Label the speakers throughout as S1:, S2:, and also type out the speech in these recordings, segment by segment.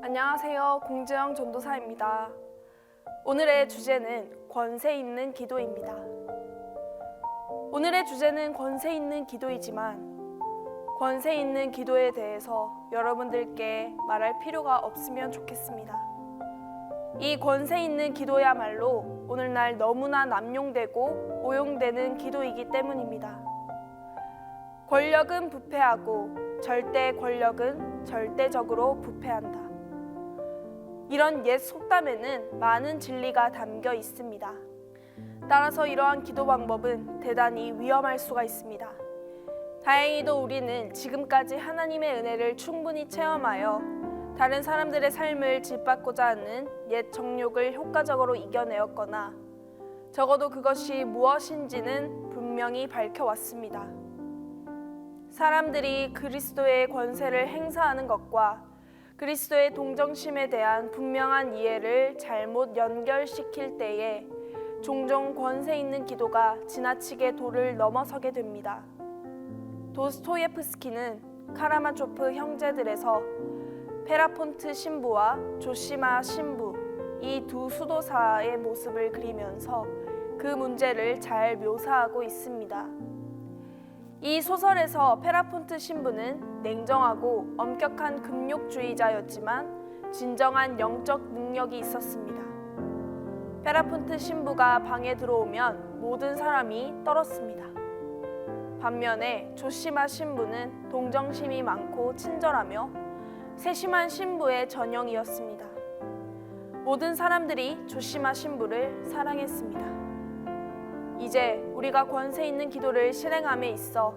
S1: 안녕하세요. 공재영 전도사입니다. 오늘의 주제는 권세 있는 기도입니다. 오늘의 주제는 권세 있는 기도이지만 권세 있는 기도에 대해서 여러분들께 말할 필요가 없으면 좋겠습니다. 이 권세 있는 기도야말로 오늘날 너무나 남용되고 오용되는 기도이기 때문입니다. 권력은 부패하고 절대 권력은 절대적으로 부패한다. 이런 옛 속담에는 많은 진리가 담겨 있습니다. 따라서 이러한 기도 방법은 대단히 위험할 수가 있습니다. 다행히도 우리는 지금까지 하나님의 은혜를 충분히 체험하여 다른 사람들의 삶을 짓밟고자 하는 옛 정욕을 효과적으로 이겨내었거나 적어도 그것이 무엇인지는 분명히 밝혀왔습니다. 사람들이 그리스도의 권세를 행사하는 것과 그리스도의 동정심에 대한 분명한 이해를 잘못 연결시킬 때에 종종 권세 있는 기도가 지나치게 도를 넘어서게 됩니다. 도스토예프스키는 카라마초프 형제들에서 페라폰트 신부와 조시마 신부 이 두 수도사의 모습을 그리면서 그 문제를 잘 묘사하고 있습니다. 이 소설에서 페라폰트 신부는 냉정하고 엄격한 금욕주의자였지만 진정한 영적 능력이 있었습니다. 페라폰트 신부가 방에 들어오면 모든 사람이 떨었습니다. 반면에 조시마 신부는 동정심이 많고 친절하며 세심한 신부의 전형이었습니다. 모든 사람들이 조시마 신부를 사랑했습니다. 이제 우리가 권세 있는 기도를 실행함에 있어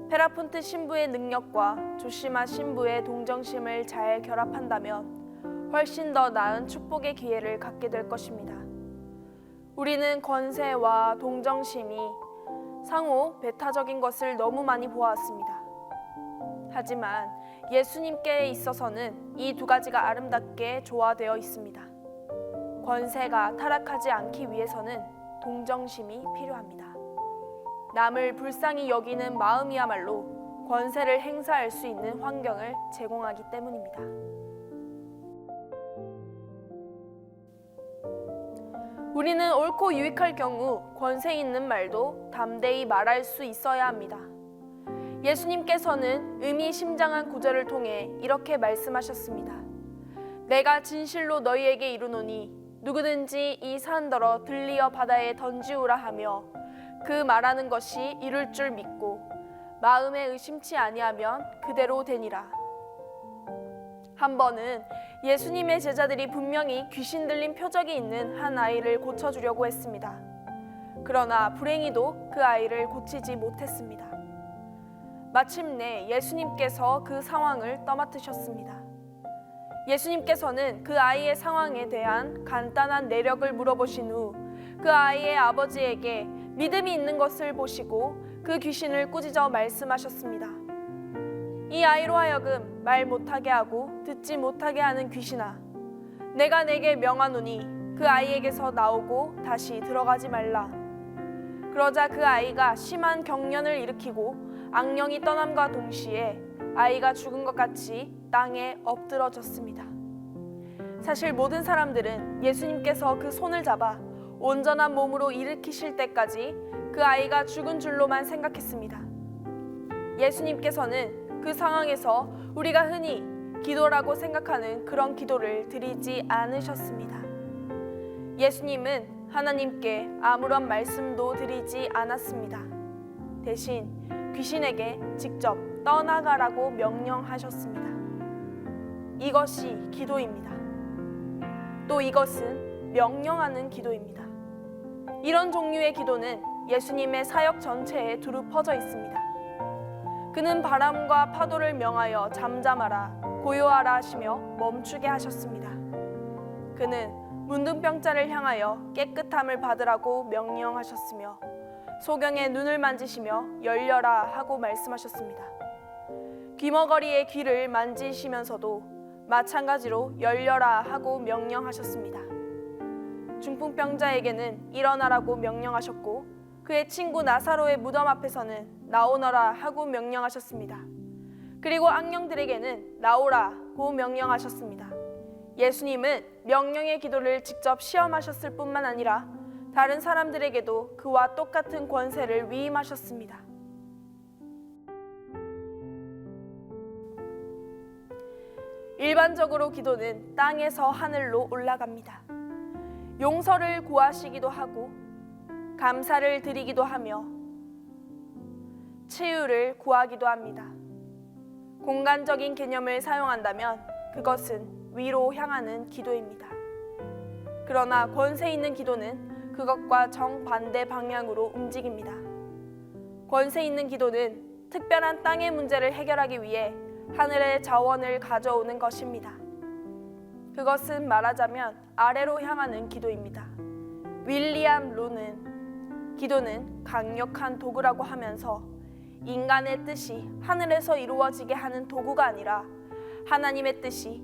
S1: 페라폰트 신부의 능력과 조시마 신부의 동정심을 잘 결합한다면 훨씬 더 나은 축복의 기회를 갖게 될 것입니다. 우리는 권세와 동정심이 상호 배타적인 것을 너무 많이 보았습니다. 하지만 예수님께 있어서는 이 두 가지가 아름답게 조화되어 있습니다. 권세가 타락하지 않기 위해서는 동정심이 필요합니다. 남을 불쌍히 여기는 마음이야말로 권세를 행사할 수 있는 환경을 제공하기 때문입니다. 우리는 옳고 유익할 경우 권세 있는 말도 담대히 말할 수 있어야 합니다. 예수님께서는 의미심장한 구절을 통해 이렇게 말씀하셨습니다. 내가 진실로 너희에게 이르노니 누구든지 이 산더러 들리어 바다에 던지우라 하며 그 말하는 것이 이룰 줄 믿고 마음에 의심치 아니하면 그대로 되니라. 한 번은 예수님의 제자들이 분명히 귀신 들린 표적이 있는 한 아이를 고쳐주려고 했습니다. 그러나 불행히도 그 아이를 고치지 못했습니다. 마침내 예수님께서 그 상황을 떠맡으셨습니다. 예수님께서는 그 아이의 상황에 대한 간단한 내력을 물어보신 후 그 아이의 아버지에게 믿음이 있는 것을 보시고 그 귀신을 꾸짖어 말씀하셨습니다. 이 아이로 하여금 말 못하게 하고 듣지 못하게 하는 귀신아, 내가 내게 명하노니 그 아이에게서 나오고 다시 들어가지 말라. 그러자 그 아이가 심한 경련을 일으키고 악령이 떠남과 동시에 아이가 죽은 것 같이 땅에 엎드러졌습니다. 사실 모든 사람들은 예수님께서 그 손을 잡아 온전한 몸으로 일으키실 때까지 그 아이가 죽은 줄로만 생각했습니다. 예수님께서는 그 상황에서 우리가 흔히 기도라고 생각하는 그런 기도를 드리지 않으셨습니다. 예수님은 하나님께 아무런 말씀도 드리지 않았습니다. 대신 귀신에게 직접 떠나가라고 명령하셨습니다. 이것이 기도입니다. 또 이것은 명령하는 기도입니다. 이런 종류의 기도는 예수님의 사역 전체에 두루 퍼져 있습니다. 그는 바람과 파도를 명하여 잠잠하라, 고요하라 하시며 멈추게 하셨습니다. 그는 문둥병자를 향하여 깨끗함을 받으라고 명령하셨으며 소경의 눈을 만지시며 열려라 하고 말씀하셨습니다. 귀머거리의 귀를 만지시면서도 마찬가지로 열려라 하고 명령하셨습니다. 중풍병자에게는 일어나라고 명령하셨고 그의 친구 나사로의 무덤 앞에서는 나오너라 하고 명령하셨습니다. 그리고 악령들에게는 나오라고 명령하셨습니다. 예수님은 명령의 기도를 직접 시험하셨을 뿐만 아니라 다른 사람들에게도 그와 똑같은 권세를 위임하셨습니다. 일반적으로 기도는 땅에서 하늘로 올라갑니다. 용서를 구하시기도 하고 감사를 드리기도 하며 치유를 구하기도 합니다. 공간적인 개념을 사용한다면 그것은 위로 향하는 기도입니다. 그러나 권세 있는 기도는 그것과 정반대 방향으로 움직입니다. 권세 있는 기도는 특별한 땅의 문제를 해결하기 위해 하늘의 자원을 가져오는 것입니다. 그것은 말하자면 아래로 향하는 기도입니다. 윌리엄 로는 기도는 강력한 도구라고 하면서 인간의 뜻이 하늘에서 이루어지게 하는 도구가 아니라 하나님의 뜻이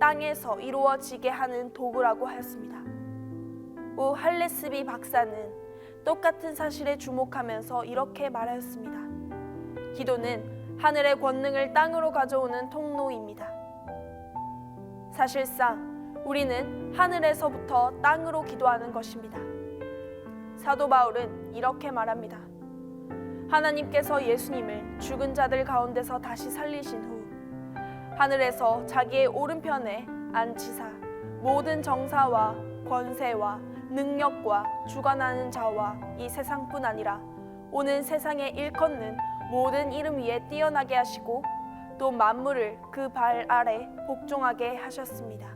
S1: 땅에서 이루어지게 하는 도구라고 하였습니다. 우 할레스비 박사는 똑같은 사실에 주목하면서 이렇게 말하였습니다. 기도는 하늘의 권능을 땅으로 가져오는 통로입니다. 사실상 우리는 하늘에서부터 땅으로 기도하는 것입니다. 사도 바울은 이렇게 말합니다. 하나님께서 예수님을 죽은 자들 가운데서 다시 살리신 후 하늘에서 자기의 오른편에 앉히사 모든 정사와 권세와 능력과 주관하는 자와 이 세상뿐 아니라 오는 세상에 일컫는 모든 이름 위에 뛰어나게 하시고 또 만물을 그 발 아래 복종하게 하셨습니다.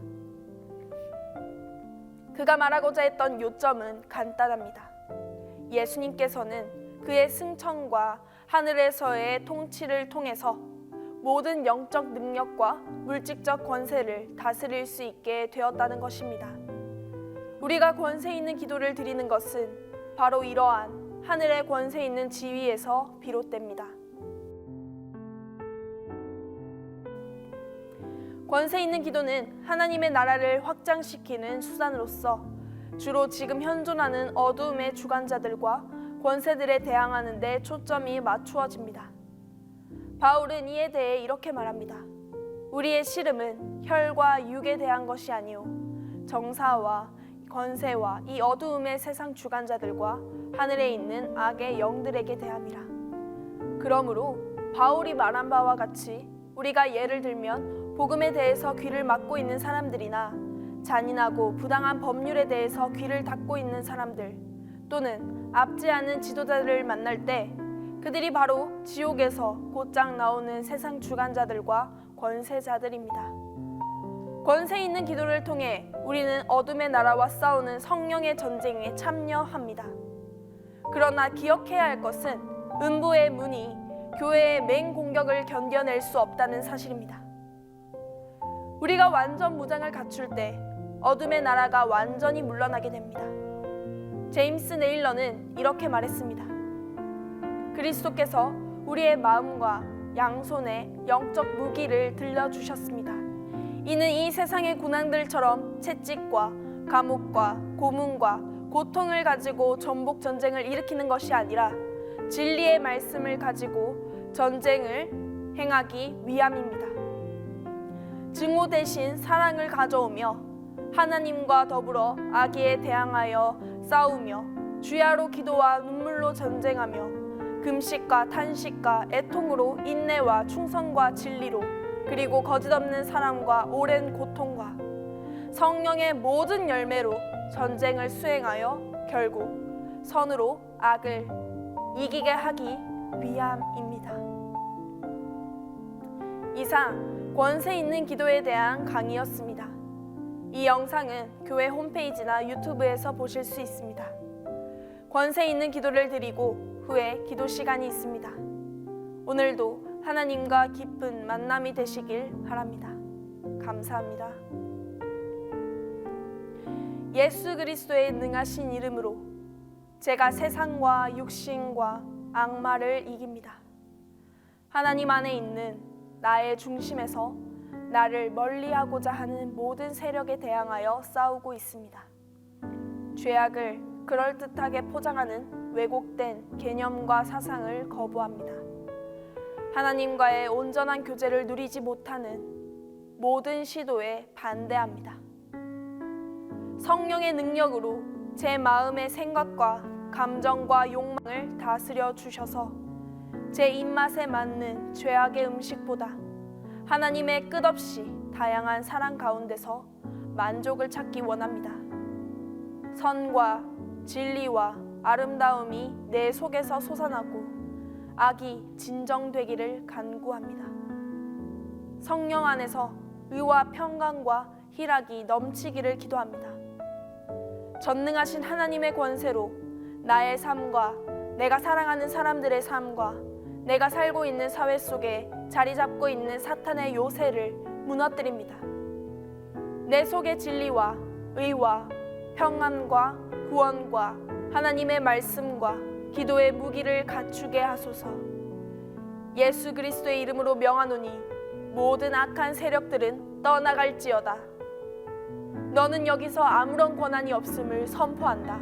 S1: 그가 말하고자 했던 요점은 간단합니다. 예수님께서는 그의 승천과 하늘에서의 통치를 통해서 모든 영적 능력과 물질적 권세를 다스릴 수 있게 되었다는 것입니다. 우리가 권세 있는 기도를 드리는 것은 바로 이러한 하늘의 권세 있는 지위에서 비롯됩니다. 권세 있는 기도는 하나님의 나라를 확장시키는 수단으로서 주로 지금 현존하는 어두움의 주관자들과 권세들에 대항하는 데 초점이 맞추어집니다. 바울은 이에 대해 이렇게 말합니다. 우리의 씨름은 혈과 육에 대한 것이 아니오 정사와 권세와 이 어두움의 세상 주관자들과 하늘에 있는 악의 영들에게 대함이라. 그러므로 바울이 말한 바와 같이 우리가 예를 들면 복음에 대해서 귀를 막고 있는 사람들이나 잔인하고 부당한 법률에 대해서 귀를 닫고 있는 사람들 또는 앞지 않은 지도자들을 만날 때 그들이 바로 지옥에서 곧장 나오는 세상 주관자들과 권세자들입니다. 권세 있는 기도를 통해 우리는 어둠의 나라와 싸우는 성령의 전쟁에 참여합니다. 그러나 기억해야 할 것은 음부의 문이 교회의 맹공격을 견뎌낼 수 없다는 사실입니다. 우리가 완전 무장을 갖출 때 어둠의 나라가 완전히 물러나게 됩니다. 제임스 네일러는 이렇게 말했습니다. 그리스도께서 우리의 마음과 양손에 영적 무기를 들려주셨습니다. 이는 이 세상의 군왕들처럼 채찍과 감옥과 고문과 고통을 가지고 전복 전쟁을 일으키는 것이 아니라 진리의 말씀을 가지고 전쟁을 행하기 위함입니다. 증오 대신 사랑을 가져오며 하나님과 더불어 악에 대항하여 싸우며 주야로 기도와 눈물로 전쟁하며 금식과 탄식과 애통으로 인내와 충성과 진리로 그리고 거짓없는 사랑과 오랜 고통과 성령의 모든 열매로 전쟁을 수행하여 결국 선으로 악을 이기게 하기 위함입니다. 이상 권세 있는 기도에 대한 강의였습니다. 이 영상은 교회 홈페이지나 유튜브에서 보실 수 있습니다. 권세 있는 기도를 드리고 후에 기도 시간이 있습니다. 오늘도 하나님과 깊은 만남이 되시길 바랍니다. 감사합니다. 예수 그리스도의 능하신 이름으로 제가 세상과 육신과 악마를 이깁니다. 하나님 안에 있는 나의 중심에서 나를 멀리하고자 하는 모든 세력에 대항하여 싸우고 있습니다. 죄악을 그럴듯하게 포장하는 왜곡된 개념과 사상을 거부합니다. 하나님과의 온전한 교제를 누리지 못하는 모든 시도에 반대합니다. 성령의 능력으로 제 마음의 생각과 감정과 욕망을 다스려 주셔서 제 입맛에 맞는 죄악의 음식보다 하나님의 끝없이 다양한 사랑 가운데서 만족을 찾기 원합니다. 선과 진리와 아름다움이 내 속에서 솟아나고 악이 진정되기를 간구합니다. 성령 안에서 의와 평강과 희락이 넘치기를 기도합니다. 전능하신 하나님의 권세로 나의 삶과 내가 사랑하는 사람들의 삶과 내가 살고 있는 사회 속에 자리 잡고 있는 사탄의 요새를 무너뜨립니다. 내 속의 진리와 의와 평안과 구원과 하나님의 말씀과 기도의 무기를 갖추게 하소서. 예수 그리스도의 이름으로 명하노니 모든 악한 세력들은 떠나갈지어다. 너는 여기서 아무런 권한이 없음을 선포한다.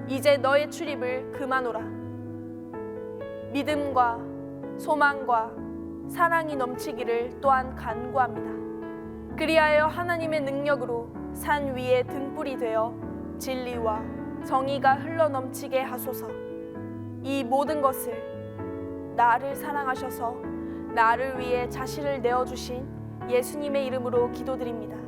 S1: 이제 너의 출입을 그만오라. 믿음과 소망과 사랑이 넘치기를 또한 간구합니다. 그리하여 하나님의 능력으로 산 위에 등불이 되어 진리와 정의가 흘러넘치게 하소서. 이 모든 것을 나를 사랑하셔서 나를 위해 자신을 내어주신 예수님의 이름으로 기도드립니다.